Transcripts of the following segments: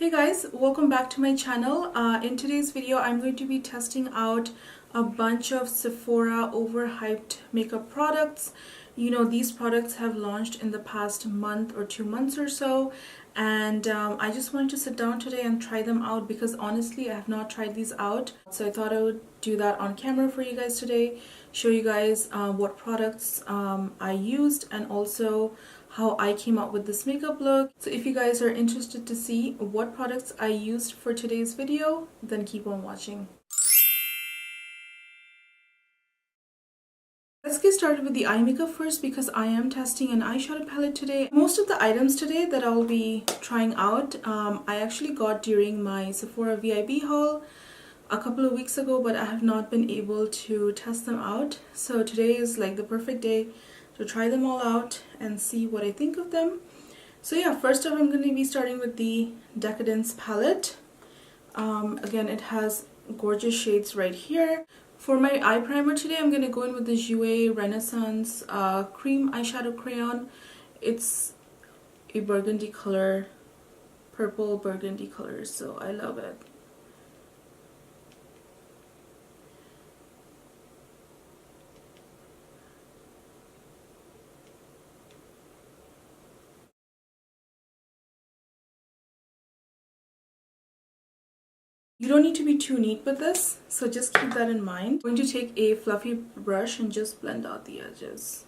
Hey guys, welcome back to my channel. In today's video, I'm going to be testing out a bunch of Sephora overhyped makeup products. You know, these products have launched in the past month or 2 months or so, and I just wanted to sit down today and try them out because honestly, I have not tried these out. So I thought I would do that on camera for you guys today, show you guys what products I used and also how I came up with this makeup look. So if you guys are interested to see what products I used for today's video, then keep on watching. Let's get started with the eye makeup first because I am testing an eyeshadow palette today. Most of the items today that I'll be trying out, I actually got during my Sephora VIP haul a couple of weeks ago, but I have not been able to test them out. So today is like the perfect day to try them all out and see what I think of them. So yeah, first off, I'm going to be starting with the Decadence palette. Again, it has gorgeous shades right here. For my eye primer today, I'm going to go in with the Jouer Renaissance cream eyeshadow crayon. It's a burgundy color, purple burgundy color, so I love it. You don't need to be too neat with this, so just keep that in mind. I'm going to take a fluffy brush and just blend out the edges.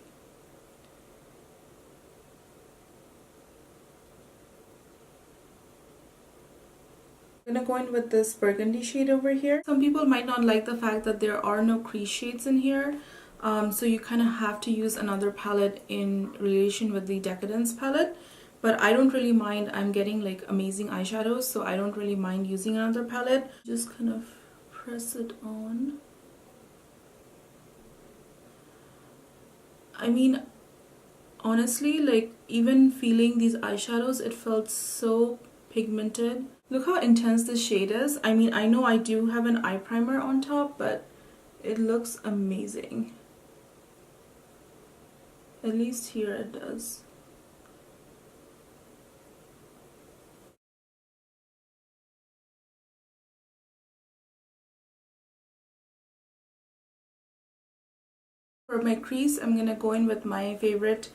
I'm going to go in with this burgundy shade over here. Some people might not like the fact that there are no crease shades in here, so you kind of have to use another palette in relation with the Decadence palette. But I don't really mind. I'm getting like amazing eyeshadows, so I don't really mind using another palette. Just kind of press it on. I mean, honestly, like even feeling these eyeshadows, it felt so pigmented. Look how intense this shade is. I mean, I know I do have an eye primer on top, but it looks amazing. At least here it does. For my crease, I'm going to go in with my favorite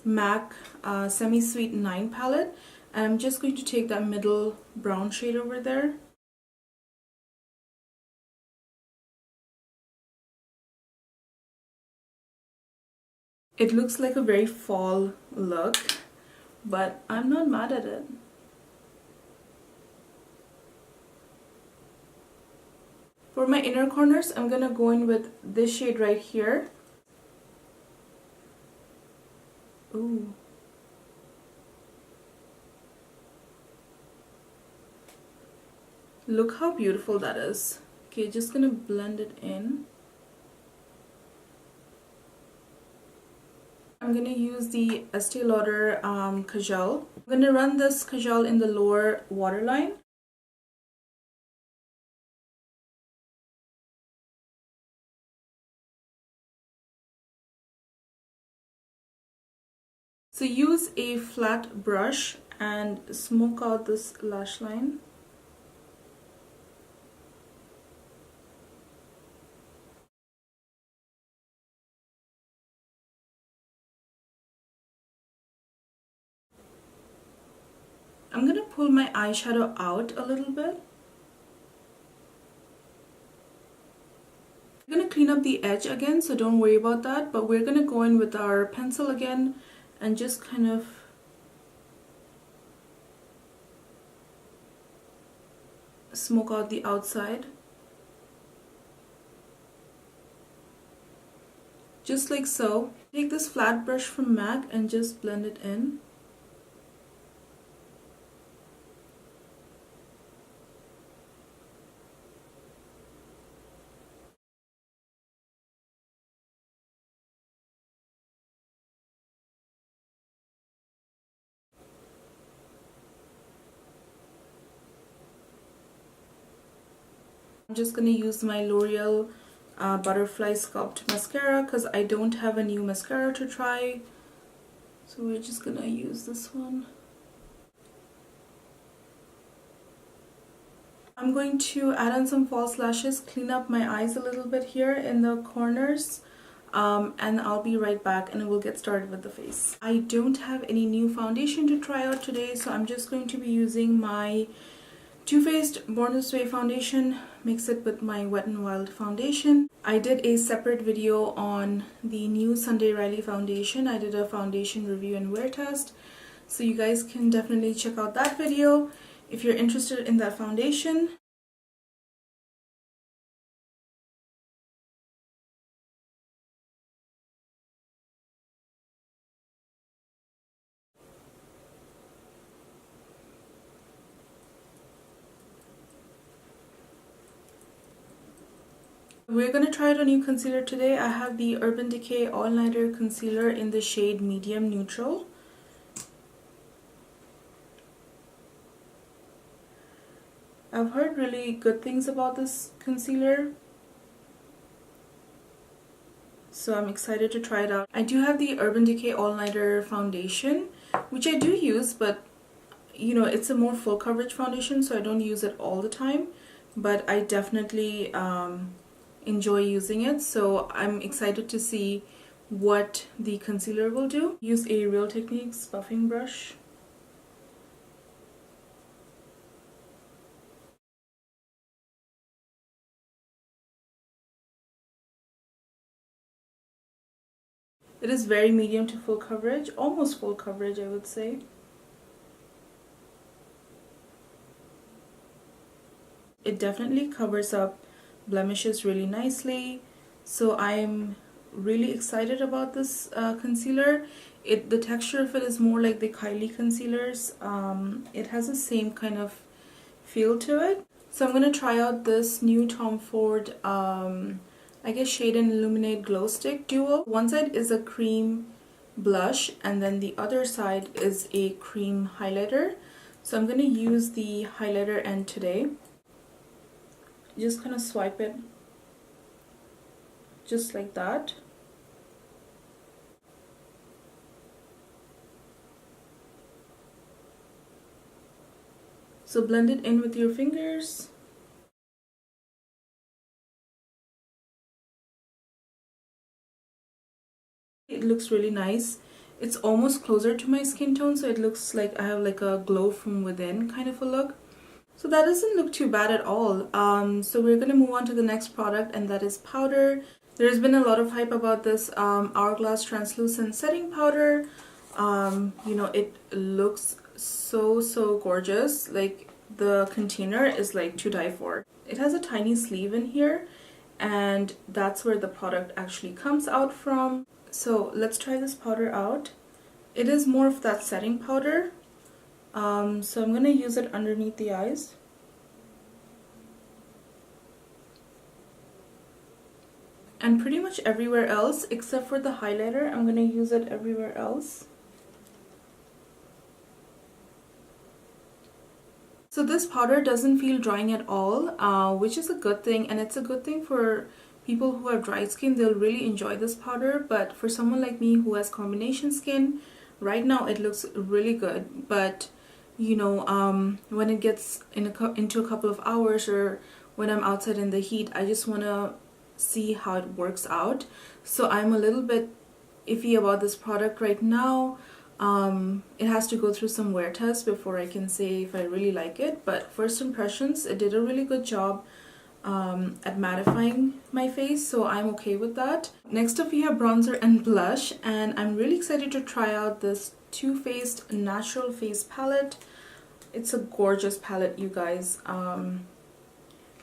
MAC Semi-Sweet 9 palette. And I'm just going to take that middle brown shade over there. It looks like a very fall look, but I'm not mad at it. For my inner corners, I'm going to go in with this shade right here. Ooh. Look how beautiful that is. Okay, just gonna blend it in. I'm gonna use the Estee Lauder Kajal. I'm gonna run this Kajal in the lower waterline. So use a flat brush and smoke out this lash line. I'm going to pull my eyeshadow out a little bit. I'm going to clean up the edge again, so don't worry about that. But we're going to go in with our pencil again and just kind of smoke out the outside. Just like so. Take this flat brush from MAC and just blend it in. I'm just going to use my L'Oreal Butterfly Sculpt mascara because I don't have a new mascara to try. So we're just going to use this one. I'm going to add on some false lashes, clean up my eyes a little bit here in the corners, and I'll be right back and we'll get started with the face. I don't have any new foundation to try out today, so I'm just going to be using my Too Faced Born This Way foundation, mix it with my Wet n Wild foundation. I did a separate video on the new Sunday Riley foundation. I did a foundation review and wear test, so you guys can definitely check out that video if you're interested in that foundation. We're going to try out a new concealer today. I have the Urban Decay All Nighter Concealer in the shade Medium Neutral. I've heard really good things about this concealer, so I'm excited to try it out. I do have the Urban Decay All Nighter foundation, which I do use, but you know, it's a more full coverage foundation, so I don't use it all the time, but I definitely enjoy using it, so I'm excited to see what the concealer will do. Use a Real Techniques buffing brush. It is very medium to full coverage, almost full coverage I would say. It definitely covers up blemishes really nicely, so I'm really excited about this concealer. The texture of it is more like the Kylie concealers. It has the same kind of feel to it. So I'm going to try out this new Tom Ford I guess Shade and Illuminate Glow Stick Duo. One side is a cream blush and then the other side is a cream highlighter. So I'm going to use the highlighter end today. Just kind of swipe it just like that. So blend it in with your fingers. It looks really nice. It's almost closer to my skin tone, so it looks like I have like a glow from within kind of a look. So that doesn't look too bad at all. So we're going to move on to the next product, and that is powder. There's been a lot of hype about this Hourglass translucent setting powder. You know, it looks so gorgeous. Like, the container is like to die for. It has a tiny sleeve in here, and that's where the product actually comes out from. So let's try this powder out. It is more of that setting powder. So I'm going to use it underneath the eyes. And pretty much everywhere else, except for the highlighter, I'm going to use it everywhere else. So this powder doesn't feel drying at all, which is a good thing, and it's a good thing for people who have dry skin. They'll really enjoy this powder, but for someone like me who has combination skin, right now it looks really good, but you know, when it gets into a couple of hours, or when I'm outside in the heat, I just want to see how it works out. So I'm a little bit iffy about this product right now. It has to go through some wear tests before I can say if I really like it, but first impressions, it did a really good job at mattifying my face, so I'm okay with that. Next up we have bronzer and blush, and I'm really excited to try out this Too Faced Natural Face Palette. It's a gorgeous palette, you guys.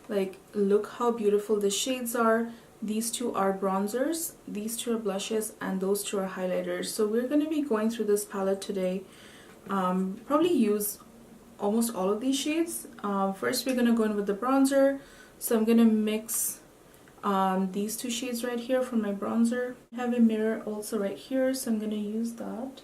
Like, look how beautiful the shades are. These two are bronzers, these two are blushes, and those two are highlighters. So we're going to be going through this palette today. Probably use almost all of these shades. First we're going to go in with the bronzer. So I'm going to mix these two shades right here for my bronzer. I have a mirror also right here, so I'm going to use that.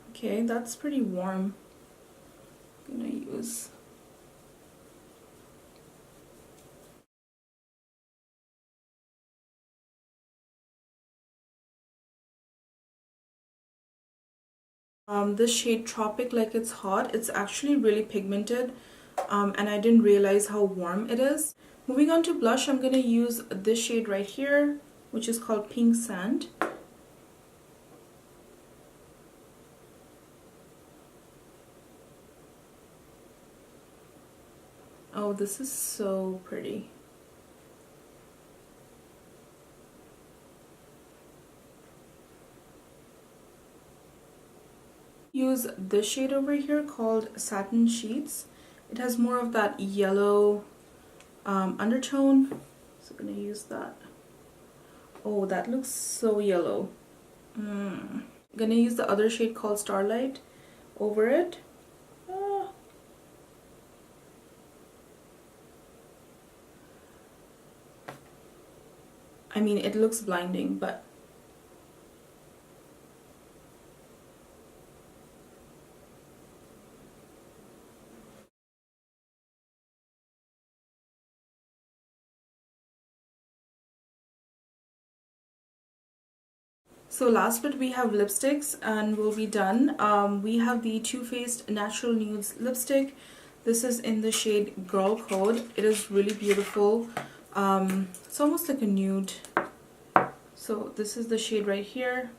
Okay, that's pretty warm. I'm gonna use This shade Tropic Like It's Hot. It's actually really pigmented, and I didn't realize how warm it is. Moving on to blush, I'm going to use this shade right here, which is called Pink Sand. Oh, this is so pretty. Use this shade over here called Satin Sheets. It has more of that yellow undertone, so I'm gonna use that. Oh, that looks so yellow. I'm gonna use the other shade called Starlight over it. I mean, it looks blinding, but so last bit we have lipsticks and we'll be done. We have the Too Faced Natural Nudes lipstick. This is in the shade Girl Code. It is really beautiful. It's almost like a nude. So this is the shade right here.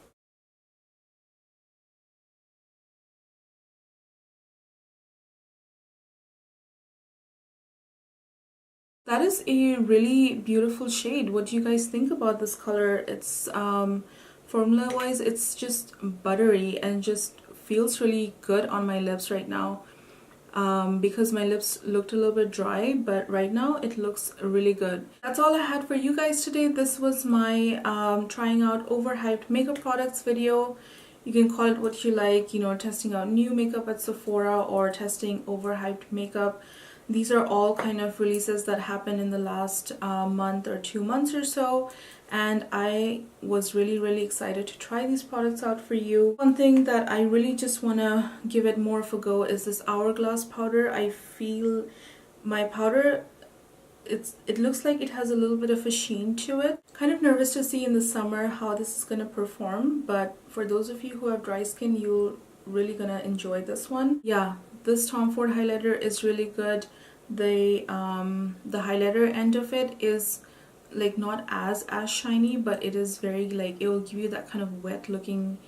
That is a really beautiful shade. What do you guys think about this color? It's formula wise, it's just buttery and just feels really good on my lips right now. Because my lips looked a little bit dry, but right now it looks really good. That's all I had for you guys today. This was my trying out overhyped makeup products video. You can call it what you like, you know, testing out new makeup at Sephora or testing overhyped makeup. These are all kind of releases that happened in the last month or 2 months or so, and I was really excited to try these products out for you. One thing that I really just want to give it more of a go is this Hourglass powder. I feel my powder, it looks like it has a little bit of a sheen to it. Kind of nervous to see in the summer how this is going to perform, but for those of you who have dry skin, you're really gonna enjoy this one. Yeah, this Tom Ford highlighter is really good. The highlighter end of it is like not as shiny, but it is very like, it will give you that kind of wet looking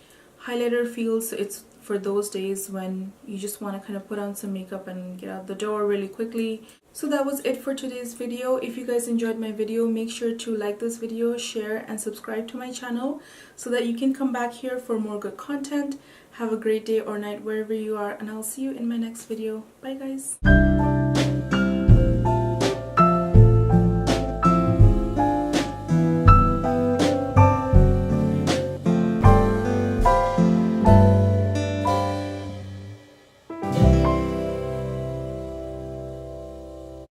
highlighter feel. So it's for those days when you just want to kind of put on some makeup and get out the door really quickly. So that was it for today's video. If you guys enjoyed my video, make sure to like this video, share, and subscribe to my channel so that you can come back here for more good content. Have a great day or night wherever you are, and I'll see you in my next video. Bye guys.